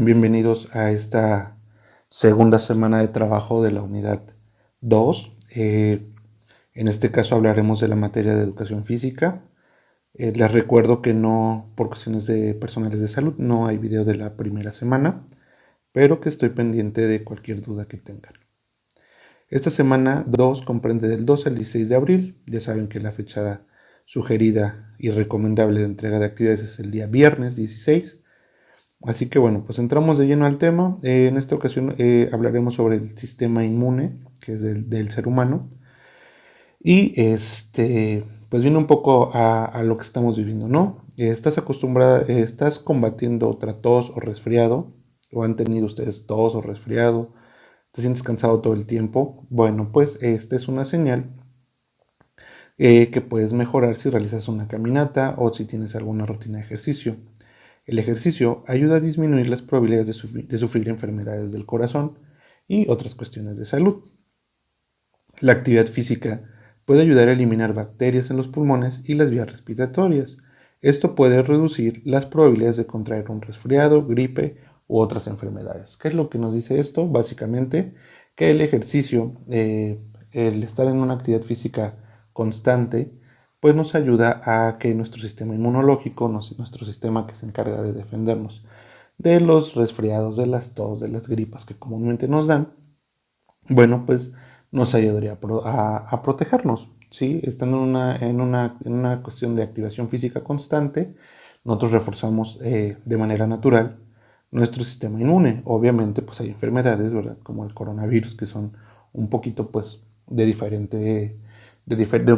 Bienvenidos a esta segunda semana de trabajo de la unidad 2. En este caso hablaremos de la materia de educación física. Les recuerdo que no, por cuestiones de personales de salud, no hay video de la primera semana, pero que estoy pendiente de cualquier duda que tengan. Esta semana 2 comprende del 12 al 16 de abril. Ya saben que la fecha sugerida y recomendable de entrega de actividades es el día viernes 16. Así que bueno, pues entramos de lleno al tema. En esta ocasión hablaremos sobre el sistema inmune, que es del ser humano. Y pues viene un poco a lo que estamos viviendo, ¿no? Estás combatiendo otra tos o resfriado, o han tenido ustedes tos o resfriado, te sientes cansado todo el tiempo. Bueno, pues esta es una señal que puedes mejorar si realizas una caminata o si tienes alguna rutina de ejercicio. El ejercicio ayuda a disminuir las probabilidades de sufrir enfermedades del corazón y otras cuestiones de salud. La actividad física puede ayudar a eliminar bacterias en los pulmones y las vías respiratorias. Esto puede reducir las probabilidades de contraer un resfriado, gripe u otras enfermedades. ¿Qué es lo que nos dice esto? Básicamente que el ejercicio, el estar en una actividad física constante, pues nos ayuda a que nuestro sistema inmunológico, nuestro sistema que se encarga de defendernos de los resfriados, de las tos, de las gripas que comúnmente nos dan, bueno, pues nos ayudaría a protegernos, ¿sí? Estando en una cuestión de activación física constante, nosotros reforzamos de manera natural nuestro sistema inmune. Obviamente, pues hay enfermedades, ¿verdad? Como el coronavirus, que son un poquito, pues,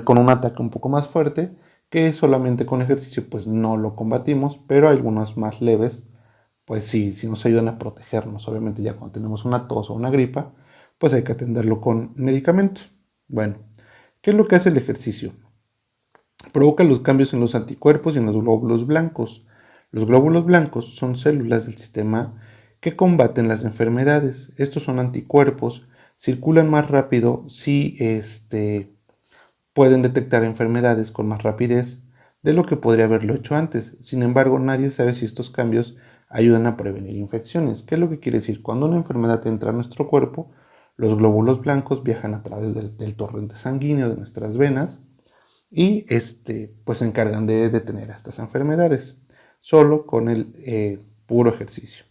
con un ataque un poco más fuerte, que solamente con ejercicio, pues, no lo combatimos, pero algunas más leves, pues sí nos ayudan a protegernos. Obviamente ya cuando tenemos una tos o una gripa, pues hay que atenderlo con medicamentos. Bueno, ¿qué es lo que hace el ejercicio? Provoca los cambios en los anticuerpos y en los glóbulos blancos. Los glóbulos blancos son células del sistema que combaten las enfermedades. Estos son anticuerpos, circulan más rápido si pueden detectar enfermedades con más rapidez de lo que podría haberlo hecho antes. Sin embargo, nadie sabe si estos cambios ayudan a prevenir infecciones. ¿Qué es lo que quiere decir? Cuando una enfermedad entra a nuestro cuerpo, los glóbulos blancos viajan a través del torrente sanguíneo de nuestras venas y pues se encargan de detener estas enfermedades solo con el puro ejercicio.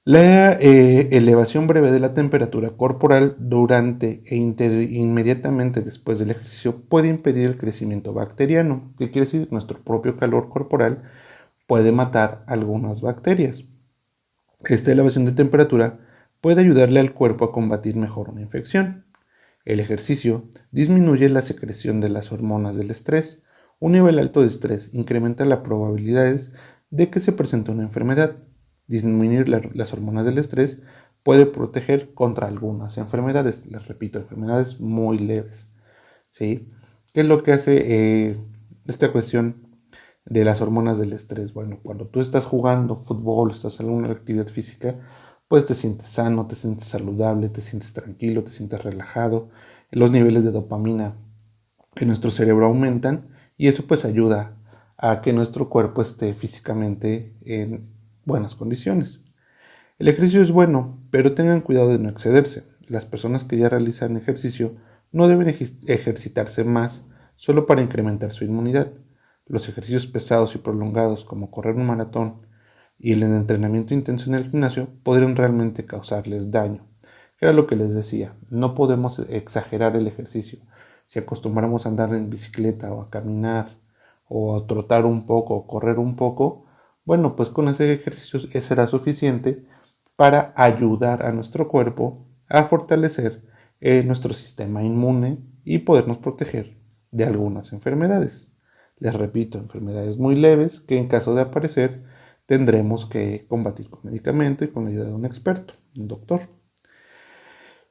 La elevación breve de la temperatura corporal durante e inmediatamente después del ejercicio puede impedir el crecimiento bacteriano. ¿Qué quiere decir? Nuestro propio calor corporal puede matar algunas bacterias. Esta elevación de temperatura puede ayudarle al cuerpo a combatir mejor una infección. El ejercicio disminuye la secreción de las hormonas del estrés. Un nivel alto de estrés incrementa las probabilidades de que se presente una enfermedad. Disminuir las hormonas del estrés puede proteger contra algunas enfermedades. Les repito, enfermedades muy leves. ¿Sí? ¿Qué es lo que hace esta cuestión de las hormonas del estrés? Bueno, cuando tú estás jugando fútbol, estás en alguna actividad física, pues te sientes sano, te sientes saludable, te sientes tranquilo, te sientes relajado. Los niveles de dopamina en nuestro cerebro aumentan y eso pues ayuda a que nuestro cuerpo esté físicamente en buenas condiciones. El ejercicio es bueno, pero tengan cuidado de no excederse. Las personas que ya realizan ejercicio no deben ejercitarse más solo para incrementar su inmunidad. Los ejercicios pesados y prolongados como correr un maratón y el entrenamiento intenso en el gimnasio podrían realmente causarles daño. Era lo que les decía, no podemos exagerar el ejercicio. Si acostumbramos a andar en bicicleta o a caminar o a trotar un poco o correr un poco, bueno, pues con ese ejercicio será suficiente para ayudar a nuestro cuerpo a fortalecer nuestro sistema inmune y podernos proteger de algunas enfermedades. Les repito, enfermedades muy leves que en caso de aparecer tendremos que combatir con medicamento y con la ayuda de un experto, un doctor.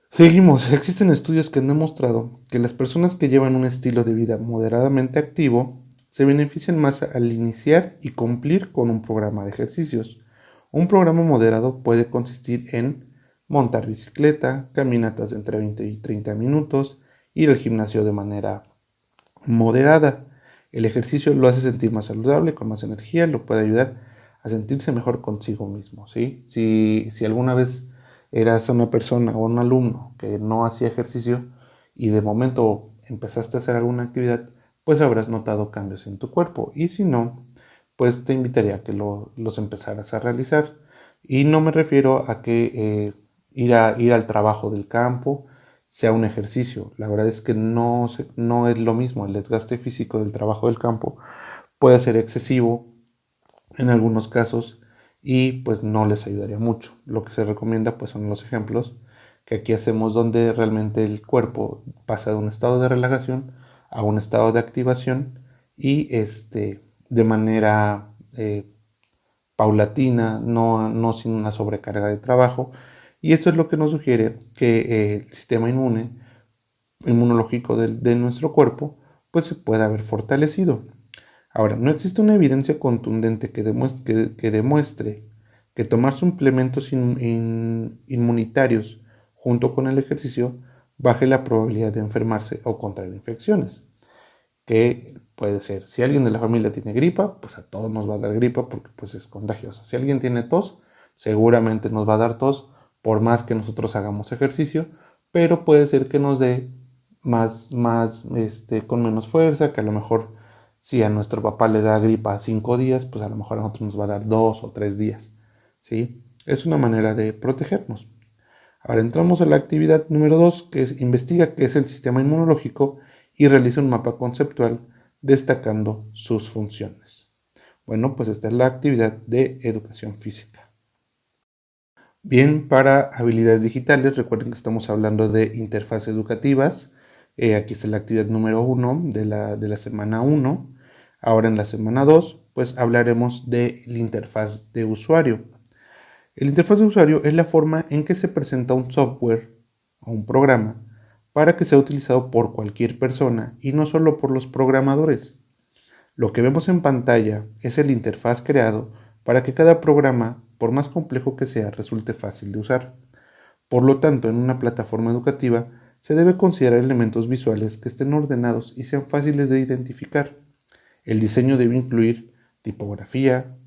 Seguimos, existen estudios que han demostrado que las personas que llevan un estilo de vida moderadamente activo se benefician más al iniciar y cumplir con un programa de ejercicios. Un programa moderado puede consistir en montar bicicleta, caminatas de entre 20 y 30 minutos, ir al gimnasio de manera moderada. El ejercicio lo hace sentir más saludable, con más energía, lo puede ayudar a sentirse mejor consigo mismo, ¿sí? Si alguna vez eras una persona o un alumno que no hacía ejercicio y de momento empezaste a hacer alguna actividad, pues habrás notado cambios en tu cuerpo. Y si no, pues te invitaría a que los empezaras a realizar. Y no me refiero a que ir al trabajo del campo sea un ejercicio. La verdad es que no es lo mismo. El desgaste físico del trabajo del campo puede ser excesivo en algunos casos y pues no les ayudaría mucho. Lo que se recomienda pues son los ejemplos que aquí hacemos donde realmente el cuerpo pasa de un estado de relajación a un estado de activación y de manera paulatina, no sin una sobrecarga de trabajo. Y esto es lo que nos sugiere que el sistema inmunológico de nuestro cuerpo pues se pueda haber fortalecido. Ahora, no existe una evidencia contundente que demuestre que tomar suplementos inmunitarios junto con el ejercicio baje la probabilidad de enfermarse o contraer infecciones. Que puede ser, si alguien de la familia tiene gripa, pues a todos nos va a dar gripa porque pues es contagiosa. Si alguien tiene tos, seguramente nos va a dar tos por más que nosotros hagamos ejercicio, pero puede ser que nos dé con menos fuerza, que a lo mejor si a nuestro papá le da gripa 5 días, pues a lo mejor a nosotros nos va a dar 2 o 3 días, ¿sí? Es una manera de protegernos. Ahora entramos a la actividad número 2, que es investiga qué es el sistema inmunológico y realiza un mapa conceptual destacando sus funciones. Bueno, pues esta es la actividad de educación física. Bien, para habilidades digitales, recuerden que estamos hablando de interfaces educativas. Aquí está la actividad número 1 de la semana 1. Ahora en la semana 2, pues hablaremos de la interfaz de usuario. El interfaz de usuario es la forma en que se presenta un software o un programa para que sea utilizado por cualquier persona y no solo por los programadores. Lo que vemos en pantalla es el interfaz creado para que cada programa, por más complejo que sea, resulte fácil de usar. Por lo tanto, en una plataforma educativa se debe considerar elementos visuales que estén ordenados y sean fáciles de identificar. El diseño debe incluir tipografía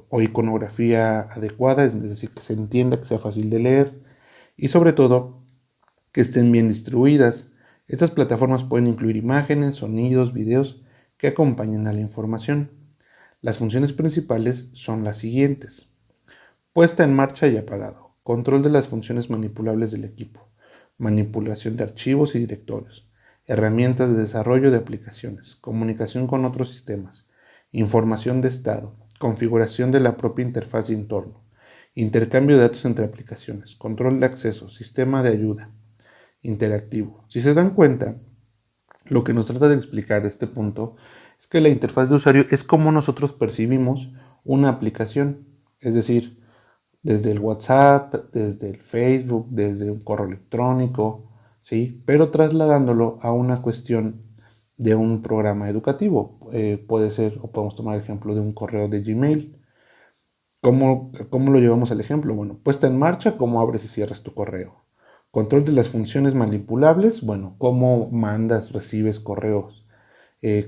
o iconografía adecuada, es decir, que se entienda, que sea fácil de leer y sobre todo que estén bien distribuidas. Estas plataformas pueden incluir imágenes, sonidos, videos que acompañen a la información. Las funciones principales son las siguientes: puesta en marcha y apagado, control de las funciones manipulables del equipo, manipulación de archivos y directorios, herramientas de desarrollo de aplicaciones, comunicación con otros sistemas, información de estado, configuración de la propia interfaz de entorno, intercambio de datos entre aplicaciones, control de acceso, sistema de ayuda, interactivo. Si se dan cuenta, lo que nos trata de explicar este punto es que la interfaz de usuario es como nosotros percibimos una aplicación, es decir, desde el WhatsApp, desde el Facebook, desde un correo electrónico, ¿sí? Pero trasladándolo a una cuestión de un programa educativo. Puede ser, o podemos tomar el ejemplo de un correo de Gmail. ¿Cómo lo llevamos al ejemplo? Bueno, puesta en marcha, cómo abres y cierras tu correo. Control de las funciones manipulables, bueno, cómo mandas, recibes correos,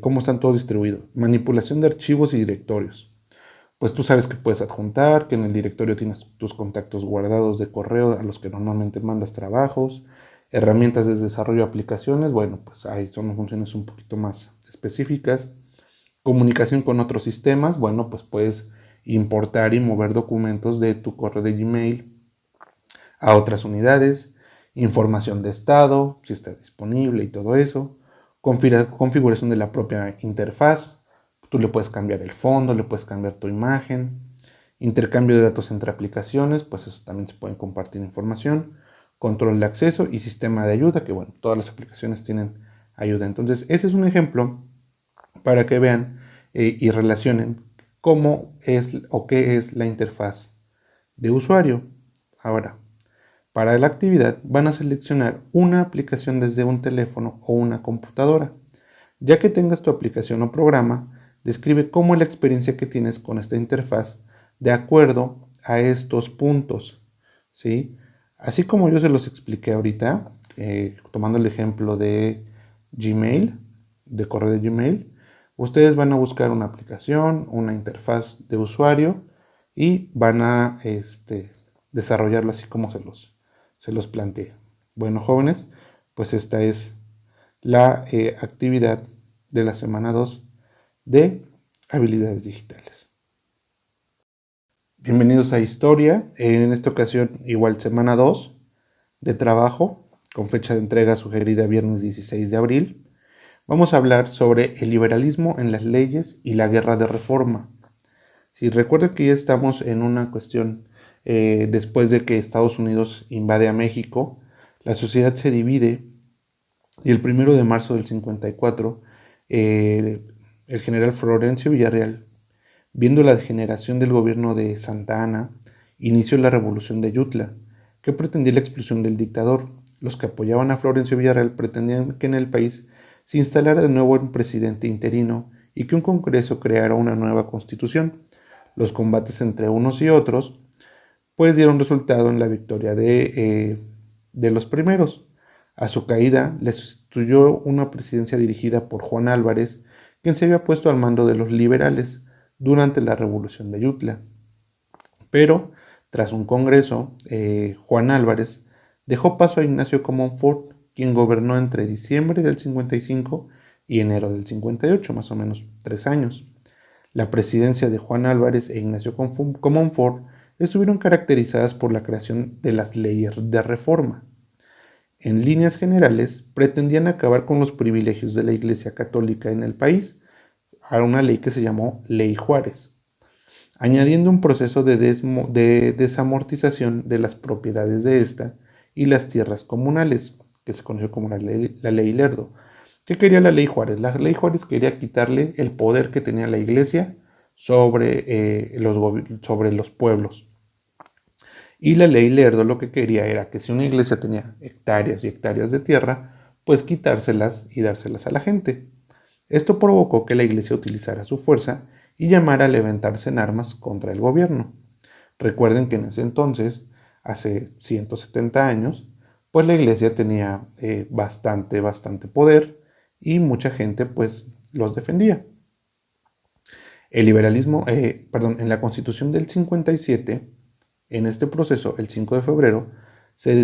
cómo están todos distribuidos. Manipulación de archivos y directorios. Pues tú sabes que puedes adjuntar, que en el directorio tienes tus contactos guardados de correo a los que normalmente mandas trabajos. Herramientas de desarrollo de aplicaciones, bueno, pues ahí son funciones un poquito más específicas. Comunicación con otros sistemas, bueno, pues puedes importar y mover documentos de tu correo de Gmail a otras unidades. Información de estado, si está disponible y todo eso. Configuración de la propia interfaz. Tú le puedes cambiar el fondo, le puedes cambiar tu imagen. Intercambio de datos entre aplicaciones, pues eso también se pueden compartir información. Control de acceso y sistema de ayuda, que bueno, todas las aplicaciones tienen ayuda. Entonces, ese es un ejemplo para que vean y relacionen cómo es o qué es la interfaz de usuario. Ahora, para la actividad van a seleccionar una aplicación desde un teléfono o una computadora. Ya que tengas tu aplicación o programa, describe cómo es la experiencia que tienes con esta interfaz de acuerdo a estos puntos, ¿sí? Así como yo se los expliqué ahorita, tomando el ejemplo de Gmail, de correo de Gmail, Ustedes van a buscar una aplicación, una interfaz de usuario y van a desarrollarlo así como se los planteé. Bueno, jóvenes, pues esta es la actividad de la semana 2 de habilidades digitales. Bienvenidos a Historia. En esta ocasión, igual semana 2 de trabajo, con fecha de entrega sugerida viernes 16 de abril. Vamos a hablar sobre el liberalismo en las leyes y la guerra de reforma. Si recuerden que ya estamos en una cuestión después de que Estados Unidos invade a México, la sociedad se divide y el 1 de marzo del 54, el general Florencio Villarreal, viendo la degeneración del gobierno de Santa Anna, inició la revolución de Ayutla, que pretendía la expulsión del dictador. Los que apoyaban a Florencio Villarreal pretendían que en el país se instalara de nuevo un presidente interino y que un congreso creara una nueva constitución. Los combates entre unos y otros pues dieron resultado en la victoria de los primeros. A su caída le sustituyó una presidencia dirigida por Juan Álvarez, quien se había puesto al mando de los liberales durante la revolución de Ayutla. Pero, tras un congreso, Juan Álvarez dejó paso a Ignacio Comonfort, quien gobernó entre diciembre del 55 y enero del 58, más o menos 3 años. La presidencia de Juan Álvarez e Ignacio Comonfort estuvieron caracterizadas por la creación de las leyes de reforma. En líneas generales, pretendían acabar con los privilegios de la Iglesia Católica en el país, a una ley que se llamó Ley Juárez, añadiendo un proceso de desamortización de las propiedades de esta y las tierras comunales, que se conoció como la ley Lerdo. ¿Qué quería la Ley Juárez? La Ley Juárez quería quitarle el poder que tenía la Iglesia sobre los pueblos. Y la Ley Lerdo lo que quería era que si una iglesia tenía hectáreas y hectáreas de tierra, pues quitárselas y dárselas a la gente. Esto provocó que la iglesia utilizara su fuerza y llamara a levantarse en armas contra el gobierno. Recuerden que en ese entonces, hace 170 años, pues la iglesia tenía bastante poder y mucha gente pues los defendía. El liberalismo, en la Constitución del 57, en este proceso, el 5 de febrero, se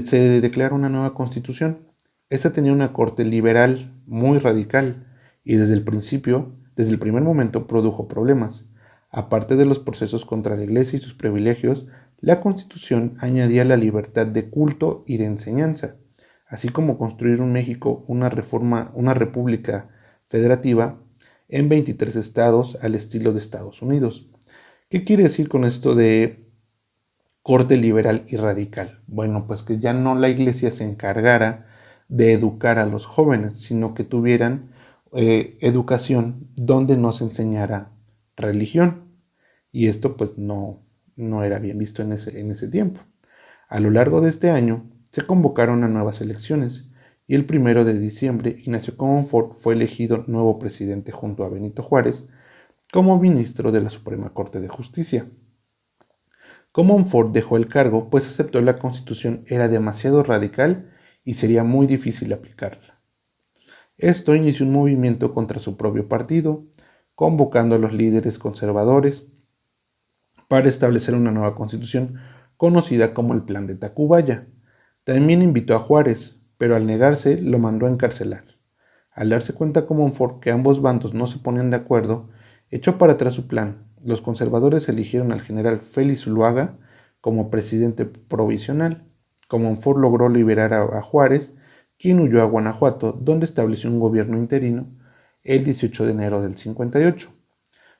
declara una nueva constitución. Esta tenía una corte liberal muy radical y desde el primer momento, produjo problemas. Aparte de los procesos contra la iglesia y sus privilegios, la constitución añadía la libertad de culto y de enseñanza, así como construir en México una república federativa en 23 estados al estilo de Estados Unidos. ¿Qué quiere decir con esto de corte liberal y radical? Bueno, pues que ya no la iglesia se encargara de educar a los jóvenes, sino que tuvieran educación donde no se enseñara religión. Y esto pues no era bien visto en ese tiempo. A lo largo de este año se convocaron a nuevas elecciones y el 1 de diciembre Ignacio Comonfort fue elegido nuevo presidente junto a Benito Juárez como ministro de la Suprema Corte de Justicia. Comonfort dejó el cargo pues aceptó la Constitución era demasiado radical y sería muy difícil aplicarla. Esto inició un movimiento contra su propio partido, convocando a los líderes conservadores para establecer una nueva constitución conocida como el Plan de Tacubaya. También invitó a Juárez, pero al negarse lo mandó a encarcelar. Al darse cuenta Comonfort que ambos bandos no se ponían de acuerdo, echó para atrás su plan. Los conservadores eligieron al general Félix Zuluaga como presidente provisional. Comonfort logró liberar a Juárez, quien huyó a Guanajuato, donde estableció un gobierno interino el 18 de enero del 58.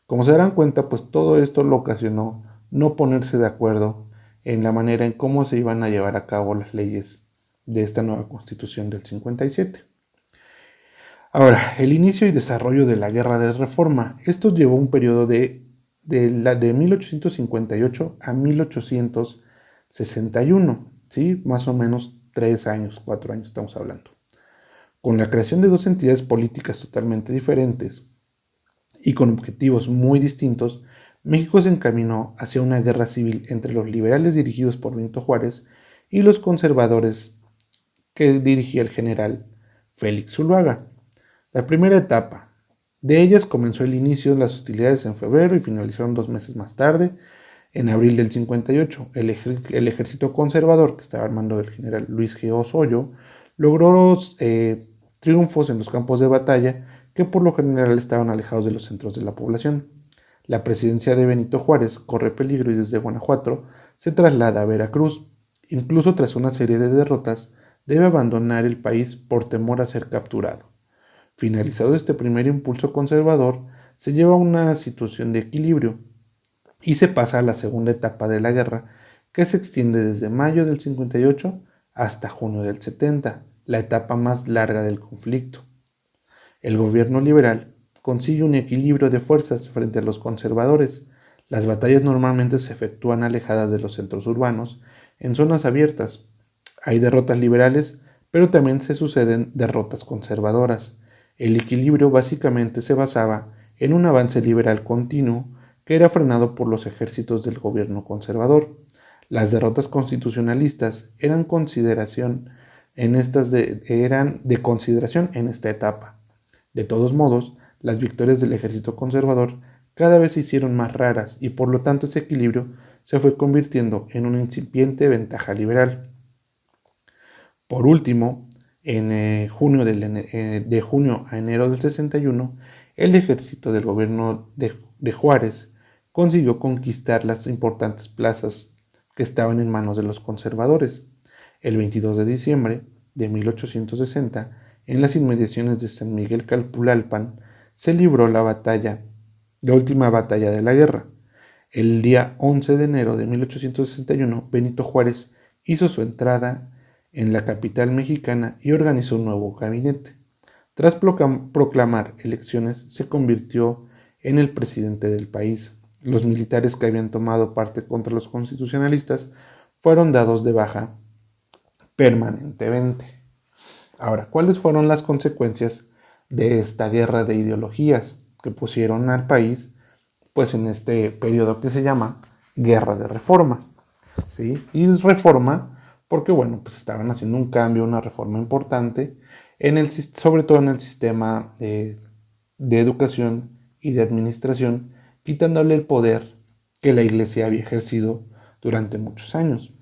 Como se darán cuenta, pues todo esto lo ocasionó no ponerse de acuerdo en la manera en cómo se iban a llevar a cabo las leyes de esta nueva Constitución del 57. Ahora, el inicio y desarrollo de la Guerra de Reforma. Esto llevó un periodo de 1858 a 1861, ¿sí? Más o menos 3 años, 4 años estamos hablando. Con la creación de dos entidades políticas totalmente diferentes y con objetivos muy distintos, México se encaminó hacia una guerra civil entre los liberales dirigidos por Benito Juárez y los conservadores que dirigía el general Félix Zuluaga. La primera etapa De ellas comenzó el inicio de las hostilidades en febrero y finalizaron 2 meses más tarde. En abril del 58, el ejército conservador, que estaba al mando del general Luis G. Osoyo, logró triunfos en los campos de batalla que por lo general estaban alejados de los centros de la población. La presidencia de Benito Juárez corre peligro y desde Guanajuato se traslada a Veracruz. Incluso tras una serie de derrotas, debe abandonar el país por temor a ser capturado. Finalizado este primer impulso conservador, se lleva a una situación de equilibrio y se pasa a la segunda etapa de la guerra, que se extiende desde mayo del 58 hasta junio del 70, la etapa más larga del conflicto. El gobierno liberal consigue un equilibrio de fuerzas frente a los conservadores. Las batallas normalmente se efectúan alejadas de los centros urbanos, en zonas abiertas. Hay derrotas liberales, pero también se suceden derrotas conservadoras. El equilibrio básicamente se basaba en un avance liberal continuo que era frenado por los ejércitos del gobierno conservador. Las derrotas constitucionalistas eran de consideración en esta etapa. De todos modos, las victorias del ejército conservador cada vez se hicieron más raras y por lo tanto ese equilibrio se fue convirtiendo en una incipiente ventaja liberal. Por último, de junio a enero del 61, el ejército del gobierno de Juárez consiguió conquistar las importantes plazas que estaban en manos de los conservadores. El 22 de diciembre de 1860, en las inmediaciones de San Miguel Calpulalpan, se libró la última batalla de la guerra. El día 11 de enero de 1861, Benito Juárez hizo su entrada en la capital mexicana y organizó un nuevo gabinete. Tras proclamar elecciones, se convirtió en el presidente del país. Los militares que habían tomado parte contra los constitucionalistas fueron dados de baja permanentemente. Ahora, ¿cuáles fueron las consecuencias de esta guerra de ideologías que pusieron al país pues en este periodo que se llama Guerra de Reforma? ¿Sí? Y reforma porque bueno, pues estaban haciendo un cambio, una reforma importante, sobre todo en el sistema de educación y de administración, quitándole el poder que la Iglesia había ejercido durante muchos años.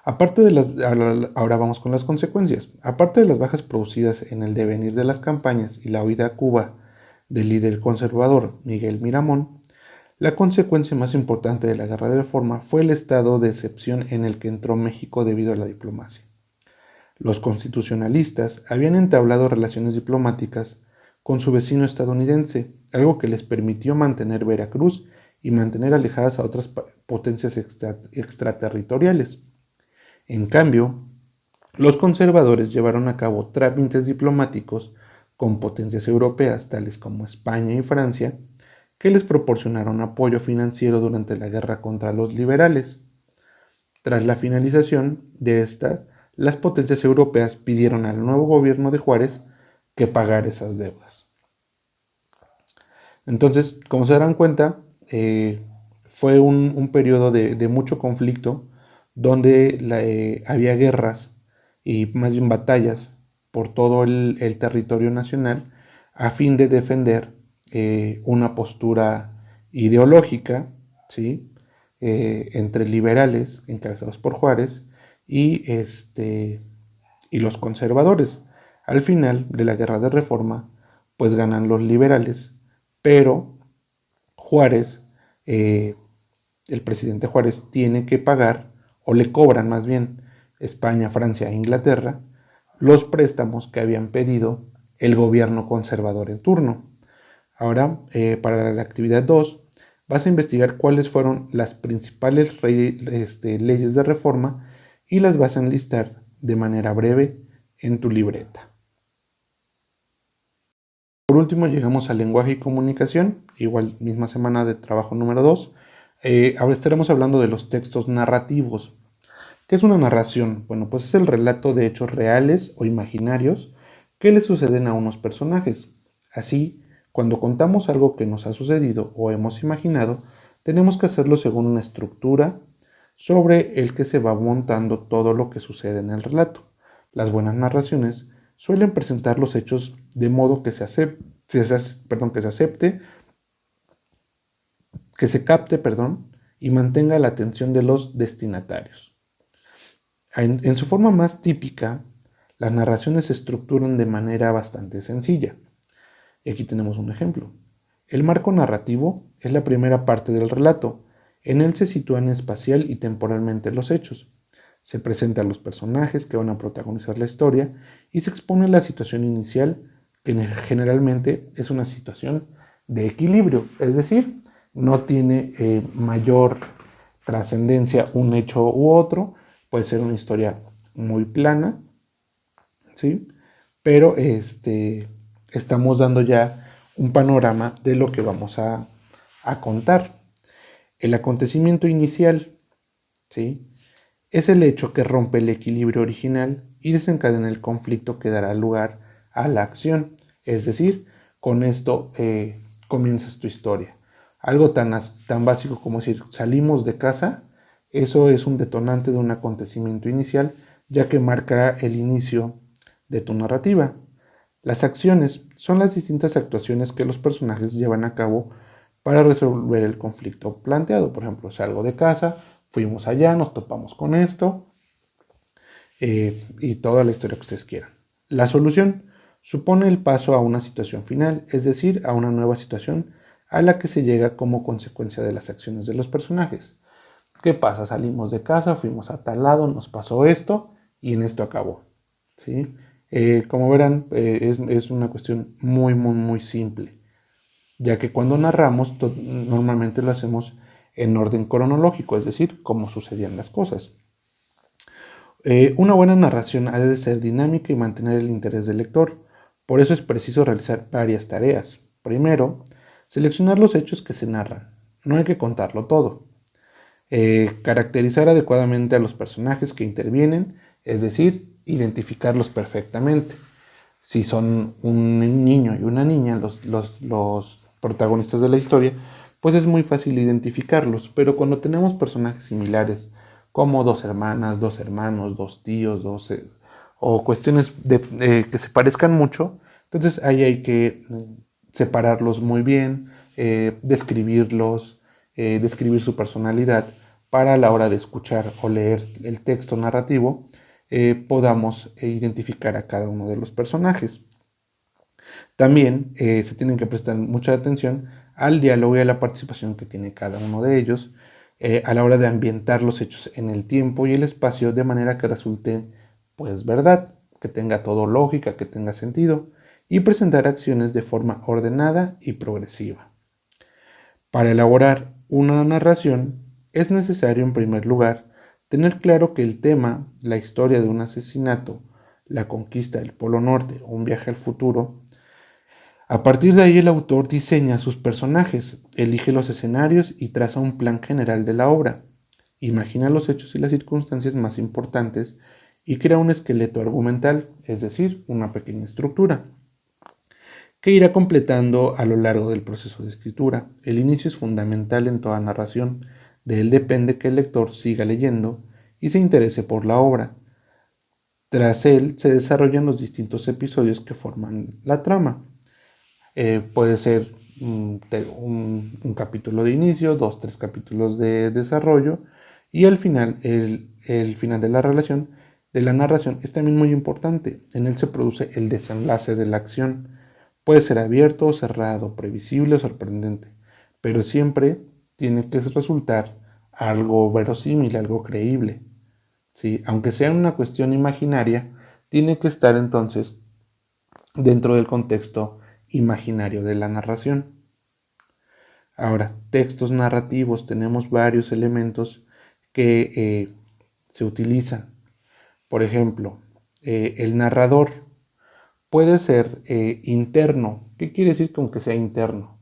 Ahora vamos con las consecuencias. Aparte de las bajas producidas en el devenir de las campañas y la huida a Cuba del líder conservador Miguel Miramón, la consecuencia más importante de la Guerra de Reforma fue el estado de excepción en el que entró México debido a la diplomacia. Los constitucionalistas habían entablado relaciones diplomáticas con su vecino estadounidense, algo que les permitió mantener Veracruz y mantener alejadas a otras potencias extraterritoriales. En cambio, los conservadores llevaron a cabo trámites diplomáticos con potencias europeas tales como España y Francia, que les proporcionaron apoyo financiero durante la guerra contra los liberales. Tras la finalización de esta, las potencias europeas pidieron al nuevo gobierno de Juárez que pagara esas deudas. Entonces, como se darán cuenta, fue un periodo de mucho conflicto donde había guerras y más bien batallas por todo el territorio nacional a fin de defender una postura ideológica, ¿sí? Entre liberales encabezados por Juárez y los conservadores. Al final de la Guerra de Reforma, pues ganan los liberales, pero Juárez, el presidente Juárez tiene que pagar, o le cobran más bien, España, Francia e Inglaterra, los préstamos que habían pedido el gobierno conservador en turno. Ahora, para la actividad 2, vas a investigar cuáles fueron las principales leyes de reforma y las vas a enlistar de manera breve en tu libreta. Por último, llegamos al lenguaje y comunicación, igual misma semana de trabajo número 2. Ahora estaremos hablando de los textos narrativos. ¿Qué es una narración? Bueno, pues es el relato de hechos reales o imaginarios que le suceden a unos personajes. Así, cuando contamos algo que nos ha sucedido o hemos imaginado, tenemos que hacerlo según una estructura sobre el que se va montando todo lo que sucede en el relato. Las buenas narraciones suelen presentar los hechos de modo que se que se acepte, que se capte, y mantenga la atención de los destinatarios. En su forma más típica, las narraciones se estructuran de manera bastante sencilla. Y aquí tenemos un ejemplo. El marco narrativo es la primera parte del relato. En él se sitúan espacial y temporalmente los hechos. Se presentan los personajes que van a protagonizar la historia y se expone la situación inicial, que generalmente es una situación de equilibrio, es decir, no tiene mayor trascendencia un hecho u otro, puede ser una historia muy plana, ¿sí? Pero estamos dando ya un panorama de lo que vamos a contar. El acontecimiento inicial, ¿sí?, es el hecho que rompe el equilibrio original y desencadena el conflicto que dará lugar a la acción. Es decir, con esto comienzas tu historia. Algo tan básico como decir, salimos de casa, eso es un detonante de un acontecimiento inicial, ya que marcará el inicio de tu narrativa. Las acciones son las distintas actuaciones que los personajes llevan a cabo para resolver el conflicto planteado. Por ejemplo, salgo de casa, fuimos allá, nos topamos con esto, y toda la historia que ustedes quieran. La solución supone el paso a una situación final, es decir, a una nueva situación a la que se llega como consecuencia de las acciones de los personajes. ¿Qué pasa? Salimos de casa, fuimos a tal lado, nos pasó esto y en esto acabó, ¿sí? Como verán, es una cuestión muy, muy, muy simple, ya que cuando narramos normalmente lo hacemos en orden cronológico, es decir, cómo sucedían las cosas. Una buena narración ha de ser dinámica y mantener el interés del lector. Por eso es preciso realizar varias tareas. Primero, seleccionar los hechos que se narran. No hay que contarlo todo. Caracterizar adecuadamente a los personajes que intervienen, es decir, identificarlos perfectamente. Si son un niño y una niña, los protagonistas de la historia, pues es muy fácil identificarlos. Pero cuando tenemos personajes similares, como dos hermanas, dos hermanos, dos tíos, o cuestiones que se parezcan mucho, entonces ahí hay que separarlos muy bien, describirlos, describir su personalidad, para a la hora de escuchar o leer el texto narrativo podamos identificar a cada uno de los personajes. También se tienen que prestar mucha atención al diálogo y a la participación que tiene cada uno de ellos a la hora de ambientar los hechos en el tiempo y el espacio de manera que resulte pues verdad, que tenga todo lógica, que tenga sentido, y presentar acciones de forma ordenada y progresiva. Para elaborar una narración es necesario en primer lugar tener claro que el tema, la historia de un asesinato, la conquista del Polo Norte o un viaje al futuro. A partir de ahí el autor diseña sus personajes, elige los escenarios y traza un plan general de la obra. Imagina los hechos y las circunstancias más importantes y crea un esqueleto argumental, es decir, una pequeña estructura, que irá completando a lo largo del proceso de escritura. El inicio es fundamental en toda narración. De él depende que el lector siga leyendo y se interese por la obra. Tras él se desarrollan los distintos episodios que forman la trama. Puede ser un capítulo de inicio, 2, 3 capítulos de desarrollo, y al final, el final de la relación, de la narración, es también muy importante. En él se produce el desenlace de la acción. Puede ser abierto o cerrado, previsible o sorprendente, pero siempre tiene que resultar algo verosímil, algo creíble, ¿sí? Aunque sea una cuestión imaginaria, tiene que estar entonces dentro del contexto imaginario de la narración. Ahora, textos narrativos, tenemos varios elementos que se utilizan. Por ejemplo, el narrador puede ser interno. ¿Qué quiere decir con que sea interno?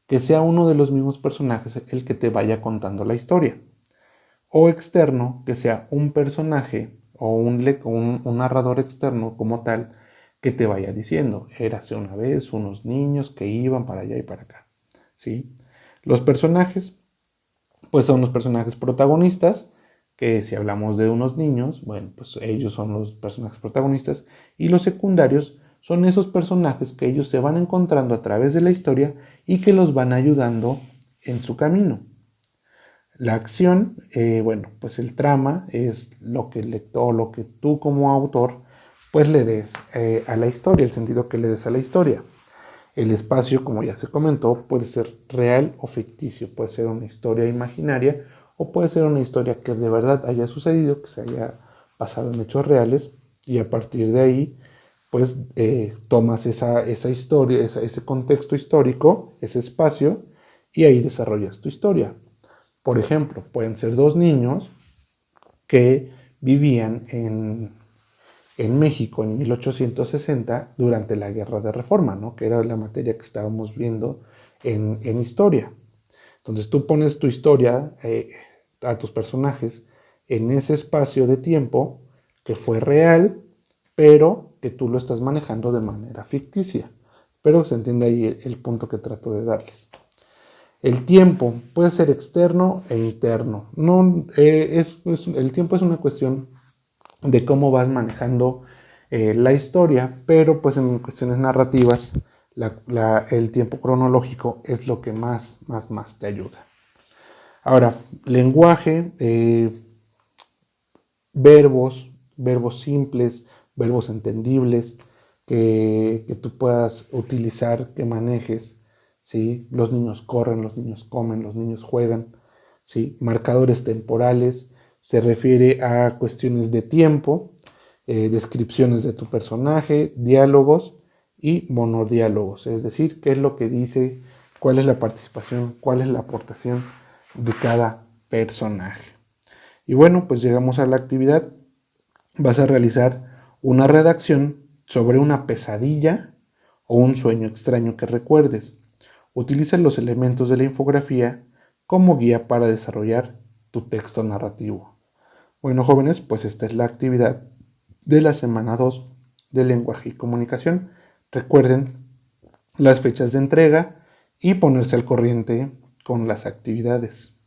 Que sea uno de los mismos personajes el que te vaya contando la historia. O externo, que sea un personaje o un narrador externo como tal que te vaya diciendo, érase una vez unos niños que iban para allá y para acá, ¿sí? Los personajes, pues son los personajes protagonistas, que si hablamos de unos niños, bueno, pues ellos son los personajes protagonistas, y los secundarios son esos personajes que ellos se van encontrando a través de la historia y que los van ayudando en su camino. La acción, bueno, pues el trama es lo que el lector, lo que tú como autor, pues le des a la historia, el sentido que le des a la historia. El espacio, como ya se comentó, puede ser real o ficticio, puede ser una historia imaginaria o puede ser una historia que de verdad haya sucedido, que se haya basado en hechos reales y a partir de ahí, pues tomas esa historia, ese contexto histórico, ese espacio y ahí desarrollas tu historia. Por ejemplo, pueden ser dos niños que vivían en México en 1860 durante la Guerra de Reforma, ¿no? Que era la materia que estábamos viendo en historia. Entonces tú pones tu historia a tus personajes en ese espacio de tiempo que fue real, pero que tú lo estás manejando de manera ficticia. Pero se entiende ahí el punto que trato de darles. El tiempo puede ser externo e interno. No, el tiempo es una cuestión de cómo vas manejando la historia, pero pues en cuestiones narrativas el tiempo cronológico es lo que más te ayuda. Ahora, lenguaje, verbos simples, verbos entendibles, que tú puedas utilizar, que manejes, ¿sí? Los niños corren, los niños comen, los niños juegan, ¿sí? Marcadores temporales, se refiere a cuestiones de tiempo, descripciones de tu personaje, diálogos y monodiálogos, es decir, qué es lo que dice, cuál es la participación, cuál es la aportación de cada personaje. Y bueno, pues llegamos a la actividad. Vas a realizar una redacción sobre una pesadilla o un sueño extraño que recuerdes. Utiliza los elementos de la infografía como guía para desarrollar tu texto narrativo. Bueno, jóvenes, pues esta es la actividad de la semana 2 de lenguaje y comunicación. Recuerden las fechas de entrega y ponerse al corriente con las actividades.